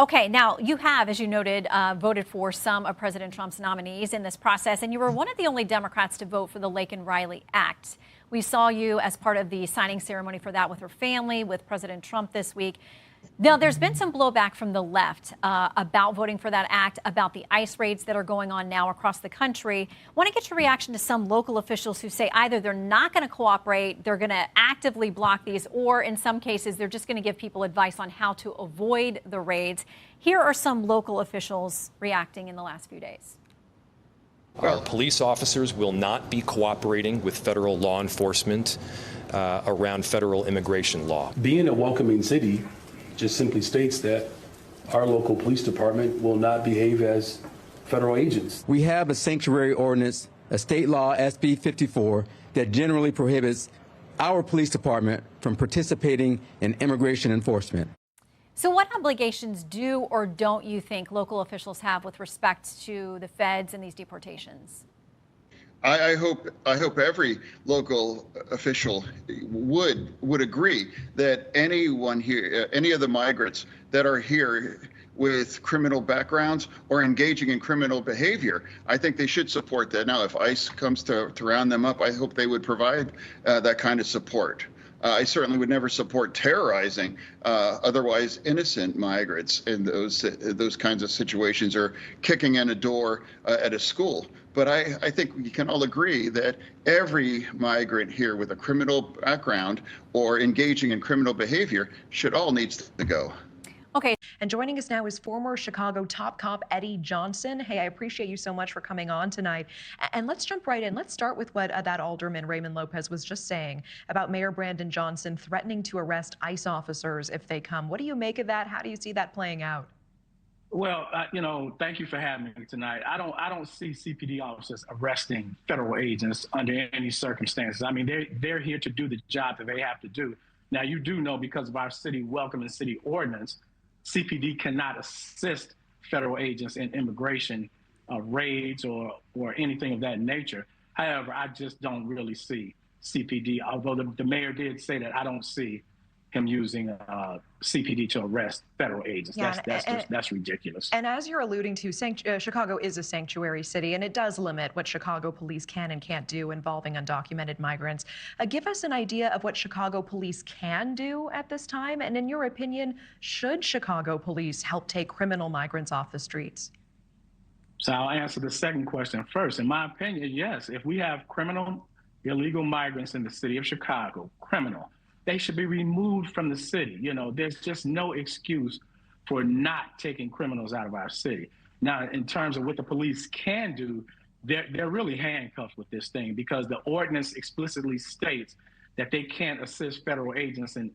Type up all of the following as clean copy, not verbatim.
Okay, now you have, as you noted, voted for some of President Trump's nominees in this process, and you were one of the only Democrats to vote for the Laken-Riley Act. We saw you as part of the signing ceremony for that with her family, with President Trump this week. Now, there's been some blowback from the left about voting for that act, about the ICE raids that are going on now across the country. I want to get your reaction to some local officials who say either they're not going to cooperate, they're going to actively block these, or in some cases, they're just going to give people advice on how to avoid the raids. Here are some local officials reacting in the last few days. Police officers will not be cooperating with federal law enforcement around federal immigration law. Being a welcoming city just simply states that our local police department will not behave as federal agents. We have a sanctuary ordinance, a state law, SB 54, that generally prohibits our police department from participating in immigration enforcement. So what obligations do or don't you think local officials have with respect to the feds and these deportations? I hope every local official would agree that anyone here, any of the migrants that are here with criminal backgrounds or engaging in criminal behavior, I think they should support that. Now, if ICE comes to round them up, I hope they would provide that kind of support. I certainly would never support terrorizing otherwise innocent migrants in those kinds of situations, or kicking in a door at a school. But I think we can all agree that every migrant here with a criminal background or engaging in criminal behavior should all needs to go. Okay. And joining us now is former Chicago top cop Eddie Johnson. Hey, I appreciate you so much for coming on tonight. And let's jump right in. Let's start with what that alderman Raymond Lopez was just saying about Mayor Brandon Johnson threatening to arrest ICE officers if they come. What do you make of that? How do you see that playing out? Well, thank you for having me tonight. I don't see CPD officers arresting federal agents under any circumstances. I mean, they're here to do the job that they have to do. Now, you do know, because of our city welcome and city ordinance, CPD cannot assist federal agents in immigration raids or anything of that nature. However, I just don't really see CPD, although the mayor did say that, I don't see him using CPD to arrest federal agents. Yeah, that's ridiculous. And as you're alluding to, Chicago is a sanctuary city, and it does limit what Chicago police can and can't do involving undocumented migrants. Give us an idea of what Chicago police can do at this time, and in your opinion, should Chicago police help take criminal migrants off the streets? So I'll answer the second question first. In my opinion, yes. If we have criminal, illegal migrants in the city of Chicago, they should be removed from the city. There's just no excuse for not taking criminals out of our city. Now, in terms of what the police can do, they're really handcuffed with this thing, because the ordinance explicitly states that they can't assist federal agents in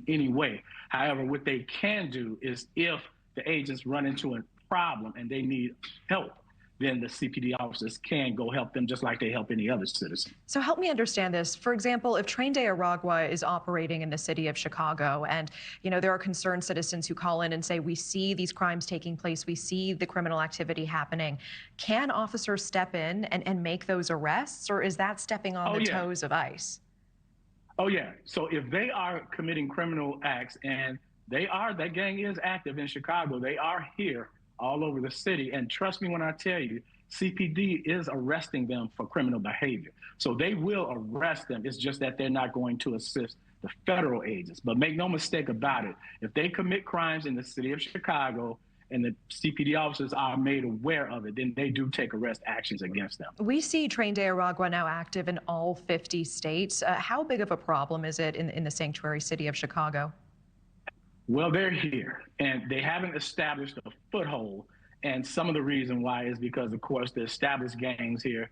any way. However, what they can do is, if the agents run into a problem and they need help, then the CPD officers can go help them just like they help any other citizen. So help me understand this. For example, if Train de Aragua is operating in the city of Chicago, and there are concerned citizens who call in and say, we see these crimes taking place, we see the criminal activity happening, can officers step in and make those arrests, or is that stepping on the toes of ICE? Oh, yeah. So if they are committing criminal acts, and that gang is active in Chicago, they are here all over the city. And trust me when I tell you, CPD is arresting them for criminal behavior. So they will arrest them. It's just that they're not going to assist the federal agents. But make no mistake about it, if they commit crimes in the city of Chicago and the CPD officers are made aware of it, then they do take arrest actions against them. We see Train de Aragua now active in all 50 states. How big of a problem is it in the sanctuary city of Chicago? Well, they're here, and they haven't established a foothold. And some of the reason why is because, of course, the established gangs here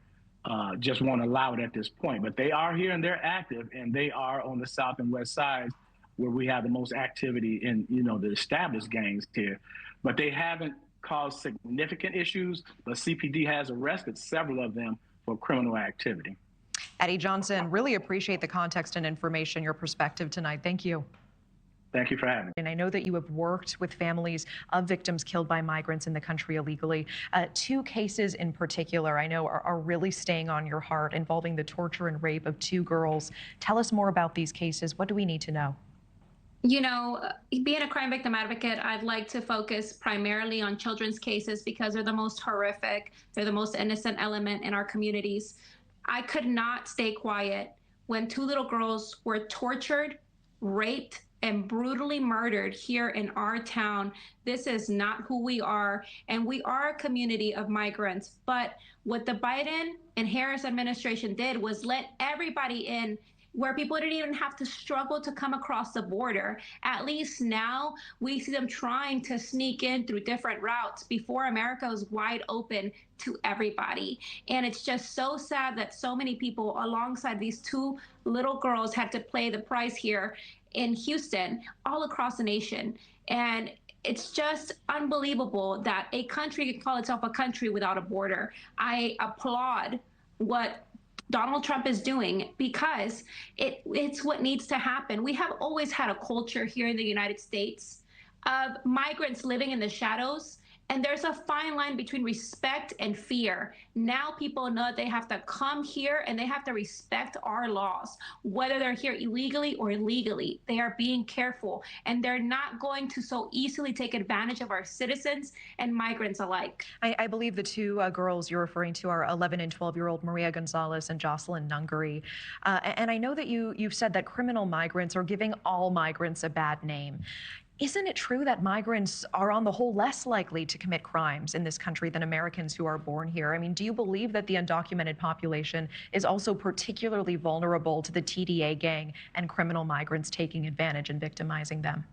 just won't allow it at this point. But they are here, and they're active, and they are on the south and west sides where we have the most activity in, the established gangs here. But they haven't caused significant issues, but CPD has arrested several of them for criminal activity. Eddie Johnson, really appreciate the context and information, your perspective tonight. Thank you. Thank you for having me. And I know that you have worked with families of victims killed by migrants in the country illegally. Two cases in particular I know are really staying on your heart, involving the torture and rape of two girls. Tell us more about these cases. What do we need to know? Being a crime victim advocate, I'd like to focus primarily on children's cases because they're the most horrific. They're the most innocent element in our communities. I could not stay quiet when 2 little girls were tortured, raped, and brutally murdered here in our town. This is not who we are, and we are a community of migrants. But what the Biden and Harris administration did was let everybody in, where people didn't even have to struggle to come across the border. At least now we see them trying to sneak in through different routes before America was wide open to everybody. And it's just so sad that so many people alongside these 2 little girls had to pay the price here in Houston, all across the nation. And it's just unbelievable that a country can call itself a country without a border. I applaud what Donald Trump is doing because it's what needs to happen. We have always had a culture here in the United States of migrants living in the shadows, and there's a fine line between respect and fear. Now people know that they have to come here and they have to respect our laws, whether they're here illegally or legally. They are being careful, and they're not going to so easily take advantage of our citizens and migrants alike. I believe the 2 girls you're referring to are 11 and 12-year-old Maria Gonzalez and Jocelyn Nungary. And I know that you've said that criminal migrants are giving all migrants a bad name. Isn't it true that migrants are on the whole less likely to commit crimes in this country than Americans who are born here? I mean, do you believe that the undocumented population is also particularly vulnerable to the TDA gang and criminal migrants taking advantage and victimizing them?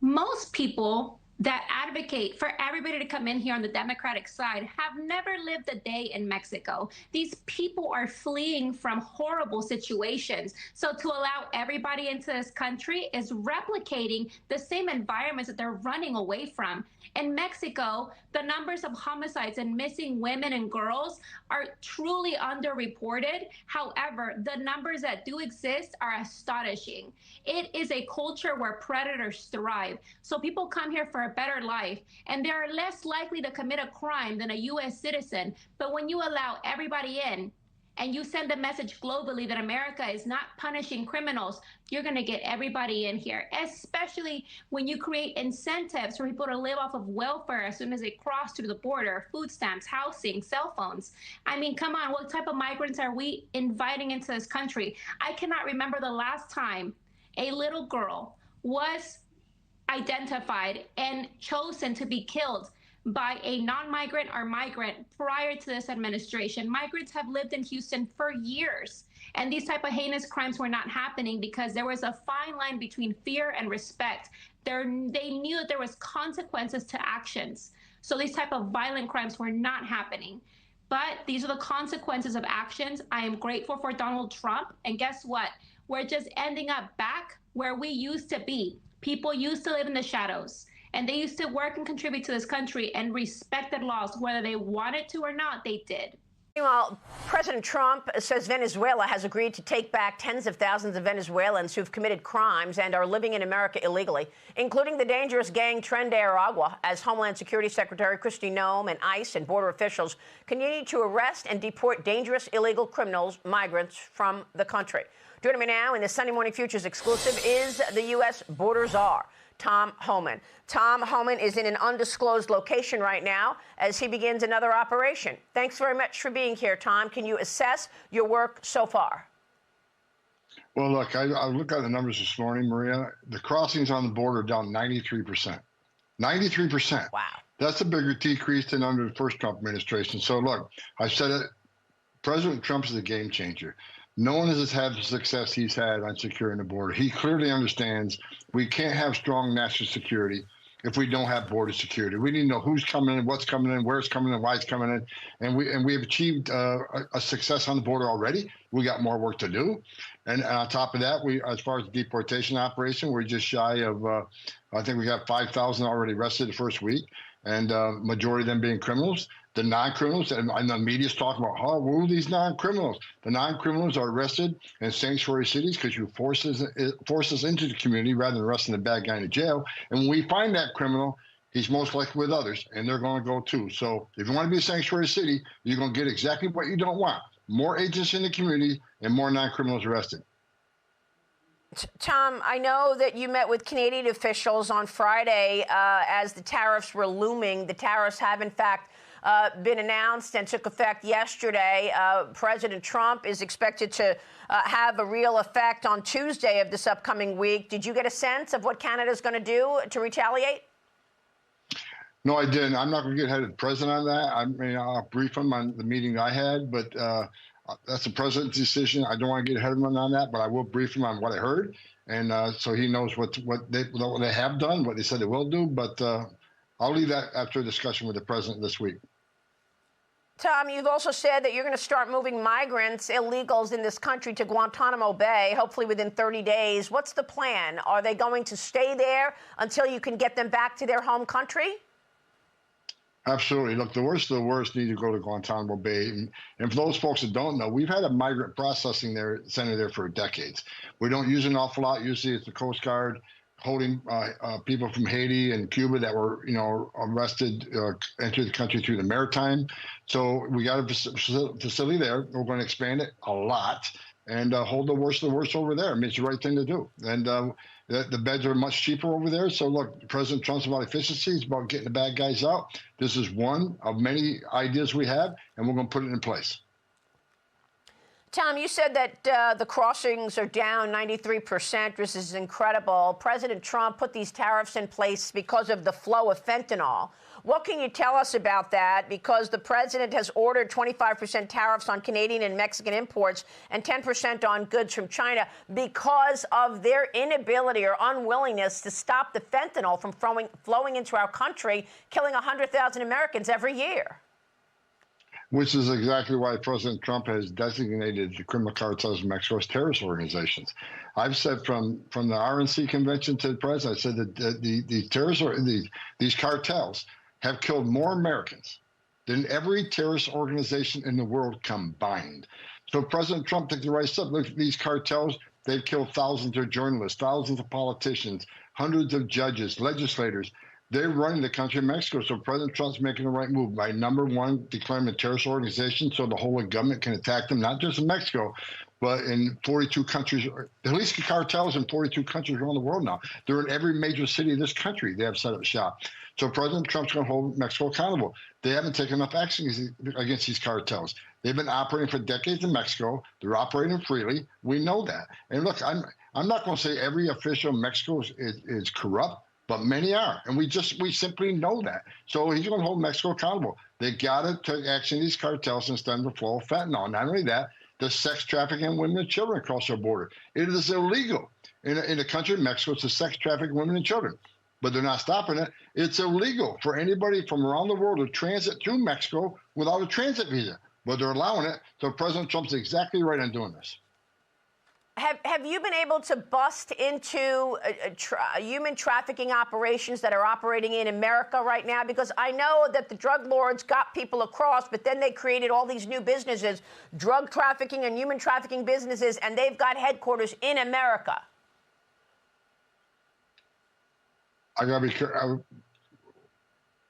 Most people that advocate for everybody to come in here on the Democratic side have never lived a day in Mexico. These people are fleeing from horrible situations. So to allow everybody into this country is replicating the same environments that they're running away from. In Mexico, the numbers of homicides and missing women and girls are truly underreported. However, the numbers that do exist are astonishing. It is a culture where predators thrive. So people come here for a better life, and they are less likely to commit a crime than a U.S. citizen. But when you allow everybody in, and you send a message globally that America is not punishing criminals, you're going to get everybody in here, especially when you create incentives for people to live off of welfare as soon as they cross through the border, food stamps, housing, cell phones. I mean, come on, what type of migrants are we inviting into this country? I cannot remember the last time a little girl was identified and chosen to be killed by a non-migrant or migrant prior to this administration. Migrants have lived in Houston for years, and these type of heinous crimes were not happening because there was a fine line between fear and respect. They knew that there was consequences to actions. So these type of violent crimes were not happening. But these are the consequences of actions. I am grateful for Donald Trump, and guess what? We're just ending up back where we used to be. People used to live in the shadows, and they used to work and contribute to this country and respected laws, whether they wanted to or not, they did. Meanwhile, President Trump says Venezuela has agreed to take back tens of thousands of Venezuelans who've committed crimes and are living in America illegally, including the dangerous gang Tren de Aragua, as Homeland Security Secretary Kristi Noem and ICE and border officials continue to arrest and deport dangerous illegal criminals, migrants from the country. Joining me now in the Sunday Morning Futures exclusive is the U.S. border czar, Tom Homan. Tom Homan is in an undisclosed location right now as he begins another operation. Thanks very much for being here, Tom. Can you assess your work so far? Well, look, I looked at the numbers this morning, Maria. The crossings on the border are down 93%. 93%. Wow. That's a bigger decrease than under the first Trump administration. So, look, I said it. President Trump is a game changer. No one has had the success he's had on securing the border. He clearly understands we can't have strong national security if we don't have border security. We need to know who's coming in, what's coming in, where it's coming in, why it's coming in. And we have achieved a success on the border already. We got more work to do. And on top of that, as far as the deportation operation, we're just shy of, I think we got 5,000 already arrested the first week, and majority of them being criminals. The non-criminals, and the media's talking about, who are these non-criminals? The non-criminals are arrested in sanctuary cities because you force us into the community rather than arresting the bad guy in the jail. And when we find that criminal, he's most likely with others, and they're going to go too. So if you want to be a sanctuary city, you're going to get exactly what you don't want. More agents in the community and more non-criminals arrested. Tom, I know that you met with Canadian officials on Friday as the tariffs were looming. The tariffs have, in fact, been announced and took effect yesterday. President Trump is expected to have a real effect on Tuesday of this upcoming week. Did you get a sense of what Canada's going to do to retaliate? No, I didn't. I'm not going to get ahead of the president on that. I mean, I'll brief him on the meeting I had, but that's the president's decision. I don't want to get ahead of him on that, but I will brief him on what I heard, and so he knows what they have done, what they said they will do. But I'll leave that after a discussion with the president this week. Tom, you've also said that you're going to start moving migrants, illegals in this country to Guantanamo Bay, hopefully within 30 days. What's the plan? Are they going to stay there until you can get them back to their home country? Absolutely. Look, the worst of the worst need to go to Guantanamo Bay. And for those folks that don't know, we've had a migrant processing center there for decades. We don't use an awful lot. Usually it's the Coast Guard holding people from Haiti and Cuba that were, arrested, entered the country through the maritime. So we got a facility there. We're going to expand it a lot and hold the worst of the worst over there. I mean, it's the right thing to do. And the beds are much cheaper over there. So look, President Trump's about efficiency. It's about getting the bad guys out. This is one of many ideas we have, and we're going to put it in place. Tom, you said that the crossings are down 93%. This is incredible. President Trump put these tariffs in place because of the flow of fentanyl. What can you tell us about that? Because the president has ordered 25% tariffs on Canadian and Mexican imports and 10% on goods from China because of their inability or unwillingness to stop the fentanyl from flowing into our country, killing 100,000 Americans every year. Which is exactly why President Trump has designated the criminal cartels in Mexico as terrorist organizations. I've said from the RNC convention to the president, I said that the terrorists or these cartels have killed more Americans than every terrorist organization in the world combined. So President Trump took the right step. Look, these cartels, they've killed thousands of journalists, thousands of politicians, hundreds of judges, legislators. They're running the country of Mexico. So President Trump's making the right move by, number one, declaring a terrorist organization so the whole government can attack them, not just in Mexico, but in 42 countries. At least cartels in 42 countries around the world now. They're in every major city of this country. They have set up shop. So President Trump's going to hold Mexico accountable. They haven't taken enough action against these cartels. They've been operating for decades in Mexico. They're operating freely. We know that. And look, I'm not going to say every official in Mexico is corrupt, but many are, and we simply know that. So he's going to hold Mexico accountable. They got to take action in these cartels and stem the flow of fentanyl. Not only that, the sex trafficking of women and children across our border. It is illegal in the country of Mexico to sex traffic women and children, but they're not stopping it. It's illegal for anybody from around the world to transit through Mexico without a transit visa, but they're allowing it. So President Trump's exactly right on doing this. Have you been able to bust into human trafficking operations that are operating in America right now? Because I know that the drug lords got people across, but then they created all these new businesses, drug trafficking and human trafficking businesses, and they've got headquarters in America. I got to be careful.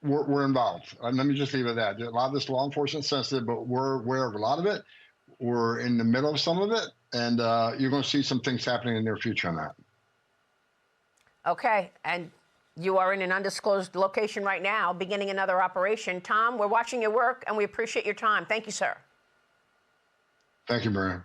We're involved. Let me just leave it at that. A lot of this law enforcement sensitive, but we're aware of a lot of it. We're in the middle of some of it. And you're going to see some things happening in the near future on that. Okay. And you are in an undisclosed location right now, beginning another operation. Tom, we're watching your work, and we appreciate your time. Thank you, sir. Thank you, Maria.